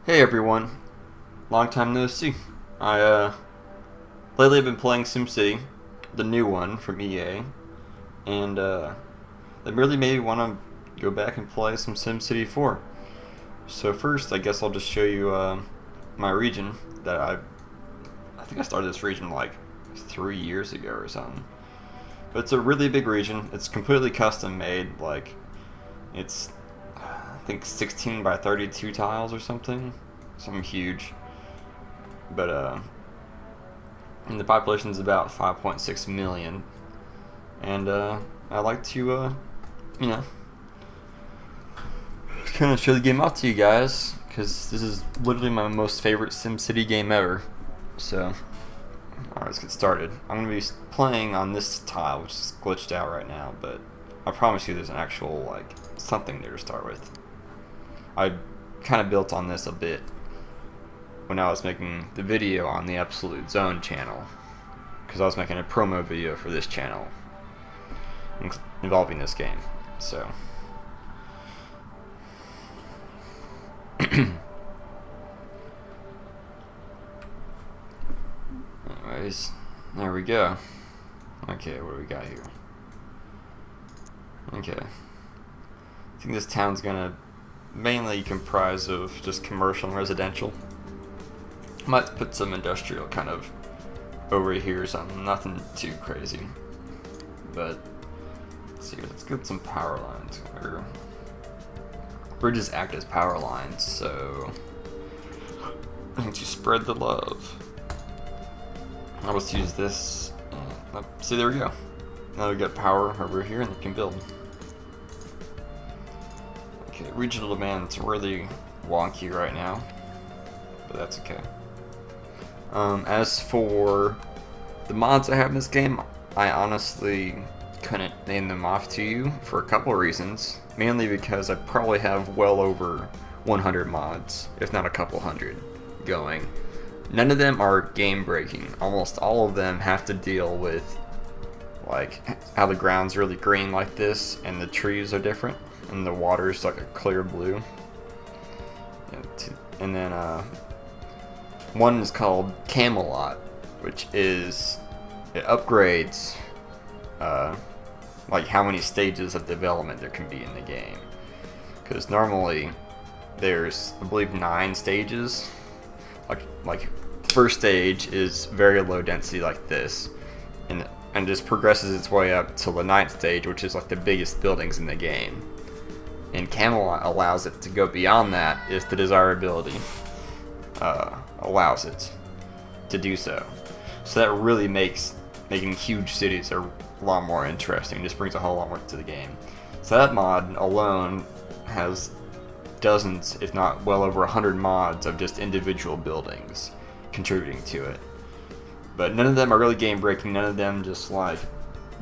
Hey everyone, long time no see. I lately I've been playing SimCity, the new one from EA, and it really made me want to go back and play some SimCity 4. So first, I guess I'll just show you my region that I think I started this region like 3 years ago or something. But it's a really big region. It's completely custom made. Like it's I think 16 by 32 tiles or something huge. But and the population is about 5.6 million, and I like to you know kind of show the game off to you guys because this is literally my most favorite SimCity game ever. So alright, let's get started. I'm gonna be playing on this tile, which is glitched out right now, but I promise you there's an actual like something there to start with. I kind of built on this a bit when I was making the video on the Absolute Zone channel, because I was making a promo video for this channel involving this game. So anyways, there we go. Okay, what do we got here? Okay, I think this town's gonna mainly comprise of just commercial and residential. Might put some industrial kind of over here or something, nothing too crazy. But let's see, let's get some power lines. Bridges act as power lines, so I need to spread the love. I'll just use this. See, there we go. Now we got power over here and we can build. Okay, regional demand's really wonky right now, but that's okay. As for the mods I have in this game, I honestly couldn't name them off to you for a couple of reasons. Mainly because I probably have well over 100 mods, if not a couple hundred, going. None of them are game breaking. Almost all of them have to deal with like how the ground's really green like this, and the trees are different, and the water's like a clear blue. And then one is called Camelot, which is it upgrades like how many stages of development there can be in the game. Because normally there's, I believe, 9 stages. Like the first stage is very low density like this, and just progresses its way up to the 9th stage, which is like the biggest buildings in the game. And Camelot allows it to go beyond that if the desirability allows it to do so. So that really makes making huge cities a lot more interesting. Just brings a whole lot more to the game. So that mod alone has dozens, if not well over 100 mods of just individual buildings contributing to it. But none of them are really game breaking. None of them just like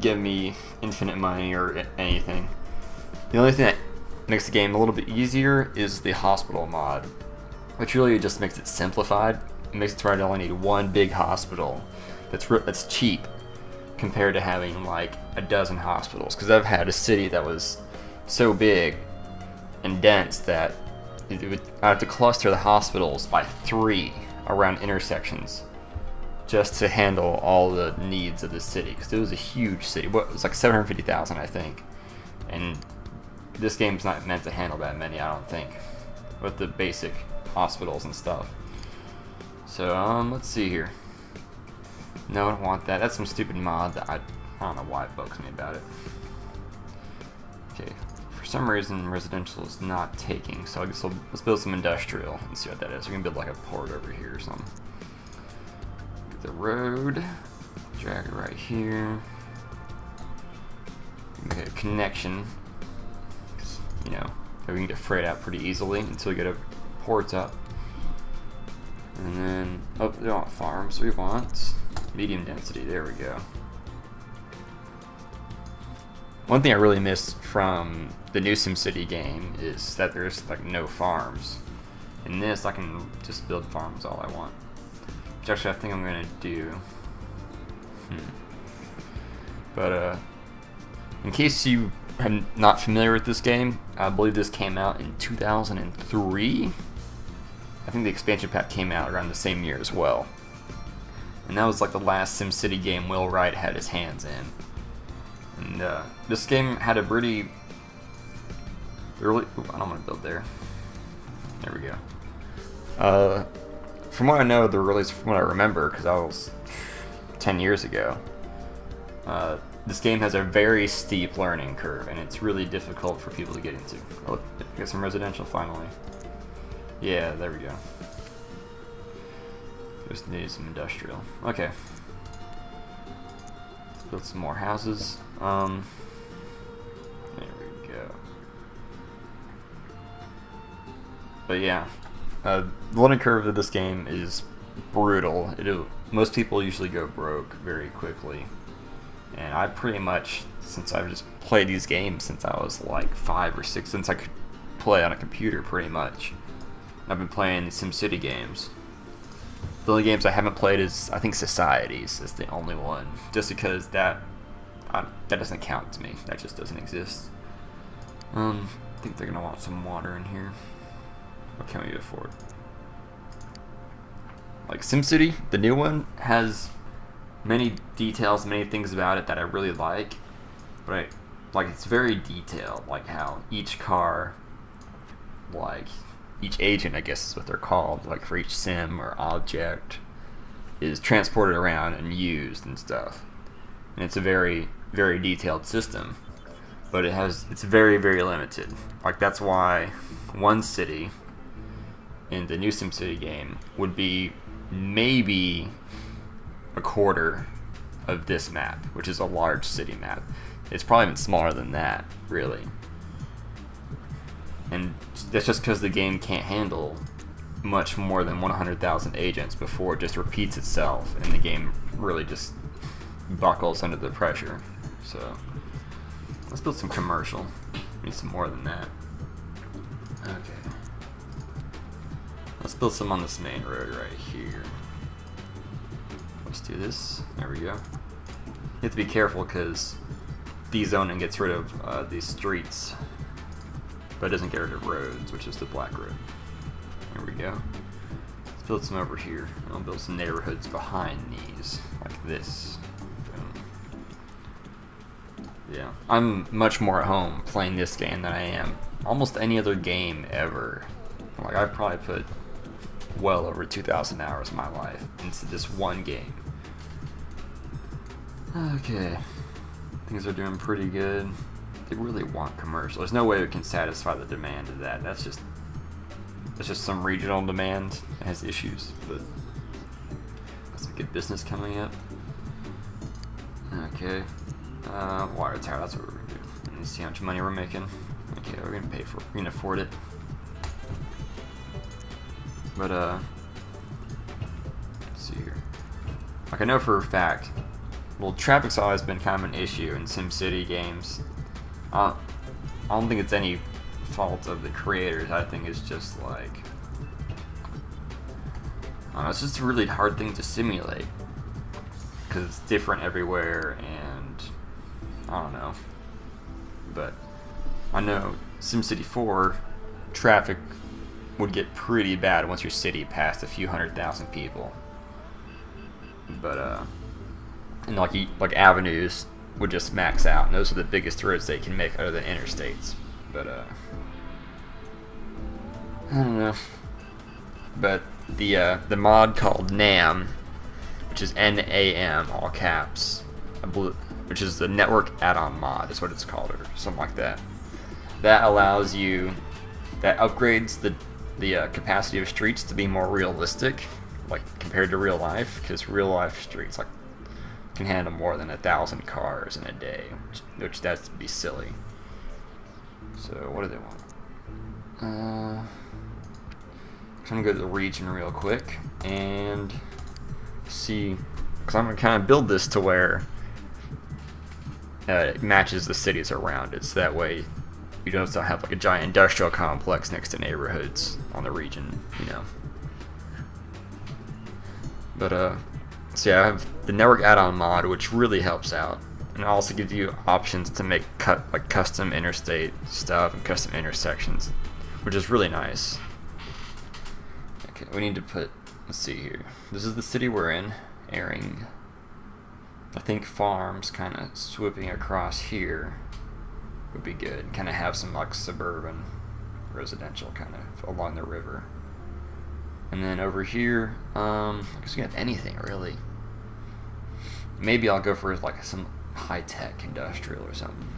give me infinite money or anything. The only thing that makes the game a little bit easier is the hospital mod, which really just makes it simplified. It makes it to where I only need one big hospital that's cheap compared to having like a dozen hospitals. Because I've had a city that was so big and dense that I have to cluster the hospitals by 3 around intersections just to handle all the needs of the city. Because it was a huge city. It was like 750,000, I think. And this game's not meant to handle that many, I don't think, with the basic hospitals and stuff. So let's see here. No, I don't want that. That's some stupid mod that I don't know why it bugs me about it. Okay, for some reason residential is not taking, so I guess let's build some industrial and see what that is. We can build like a port over here or something. Get the road, drag it right here. Okay, connection. You know, we can get freight out pretty easily until we get a port up. And then, oh, they don't want farms, we want medium density, there we go. One thing I really miss from the new SimCity game is that there's like no farms. In this, I can just build farms all I want. Which actually I think I'm gonna do. But in case you are not familiar with this game, I believe this came out in 2003. I think the expansion pack came out around the same year as well. And that was like the last SimCity game Will Wright had his hands in. And this game had a pretty early... Ooh, I don't want to build there. There we go. From what I know, the release, from what I remember, because I was 10 years ago, this game has a very steep learning curve, and it's really difficult for people to get into. Oh, get some residential finally. Yeah, there we go. Just need some industrial. Okay. Let's build some more houses. There we go. But yeah, the learning curve of this game is brutal. Most people usually go broke very quickly. And I pretty much, since I've just played these games since I was like 5 or 6, since I could play on a computer pretty much, I've been playing the SimCity games. The only games I haven't played is, I think, Societies is the only one, just because that doesn't count to me. That just doesn't exist. I think they're gonna want some water in here. What can we afford? Like SimCity, the new one, has many details, many things about it that I really like, but it's very detailed, like how each car, like each agent, I guess is what they're called, like for each sim or object, is transported around and used and stuff. And it's a very, very detailed system, but it's very, very limited. Like that's why one city in the new SimCity game would be maybe a quarter of this map, which is a large city map. It's probably even smaller than that, really. And that's just because the game can't handle much more than 100,000 agents before it just repeats itself, and the game really just buckles under the pressure. So let's build some commercial. Need some more than that. Okay. Let's build some on this main road right here. Let's do this. There we go. You have to be careful because dezoning gets rid of these streets, but it doesn't get rid of roads, which is the black road. There we go. Let's build some over here. I'll build some neighborhoods behind these, like this. Yeah, I'm much more at home playing this game than I am almost any other game ever. Like I've probably put well over 2,000 hours of my life into this one game. Okay, things are doing pretty good. They really want commercial. There's no way we can satisfy the demand of that. That's just some regional demand that has issues, but that's a good business coming up. Okay, water tower, that's what we're gonna do. Let me see how much money we're making. Okay, we're gonna pay for it. We're gonna afford it. But let's see here. Like I know for a fact, well, traffic's always been kind of an issue in SimCity games. I don't think it's any fault of the creators. I think it's just like, it's just a really hard thing to simulate because it's different everywhere, and I don't know. But I know SimCity 4 traffic would get pretty bad once your city passed a few 100,000 people. But and like avenues would just max out, and those are the biggest roads they can make other than interstates. But I don't know. But the mod called NAM, which is NAM, all caps, which is the network add-on mod, is what it's called, or something like that. That allows you, that upgrades the capacity of streets to be more realistic, like compared to real life, because real life streets like can handle more than 1,000 cars in a day, which that's be silly. So what do they want? I'm gonna go to the region real quick and see, because I'm gonna kind of build this to where it matches the cities around it, so that way you don't still have like a giant industrial complex next to neighborhoods on the region, you know. But so yeah, I have the network add-on mod, which really helps out, and it also gives you options to make custom interstate stuff and custom intersections, which is really nice. Okay, Okay, we need to put, let's see here. This is the city we're in, Ering. I think farms kind of swooping across here would be good. Kind of have some like suburban residential kind of along the river. And then over here, I guess we can have anything really. Maybe I'll go for like some high-tech industrial or something.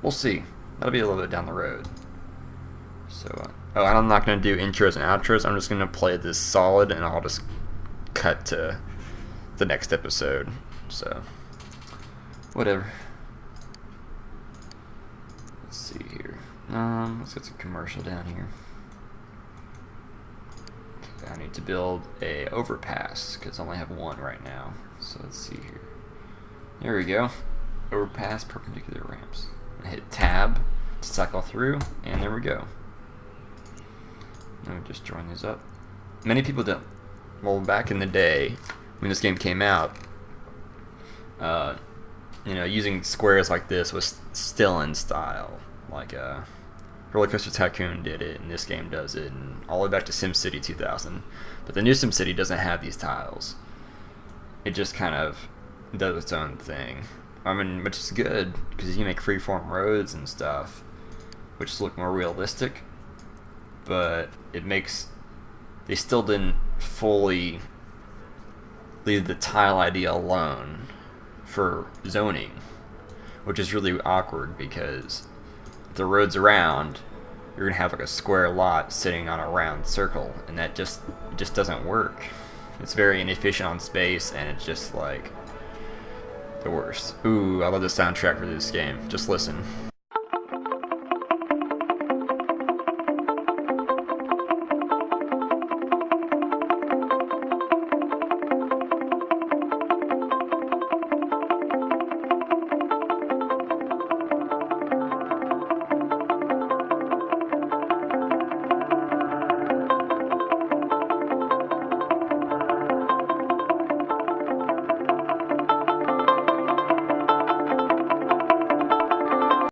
We'll see. That'll be a little bit down the road. So, oh, I'm not going to do intros and outros. I'm just going to play this solid, and I'll just cut to the next episode. So, whatever. Let's see here. Let's get some commercial down here. Okay, I need to build a overpass because I only have one right now. So let's see here. There we go. Overpass perpendicular ramps. I hit tab to cycle through, and there we go. Let me just join these up. Many people don't. Well, back in the day when this game came out, you know, using squares like this was still in style. Like Roller Coaster Tycoon did it, and this game does it, and all the way back to SimCity 2000. But the new SimCity doesn't have these tiles. It just kind of does its own thing. I mean, which is good because you make freeform roads and stuff, which look more realistic. But it makes, they still didn't fully leave the tile idea alone for zoning, which is really awkward because if the road's around, you're gonna have like a square lot sitting on a round circle, and that just doesn't work. It's very inefficient on space, and it's just like the worst. Ooh, I love the soundtrack for this game. Just listen.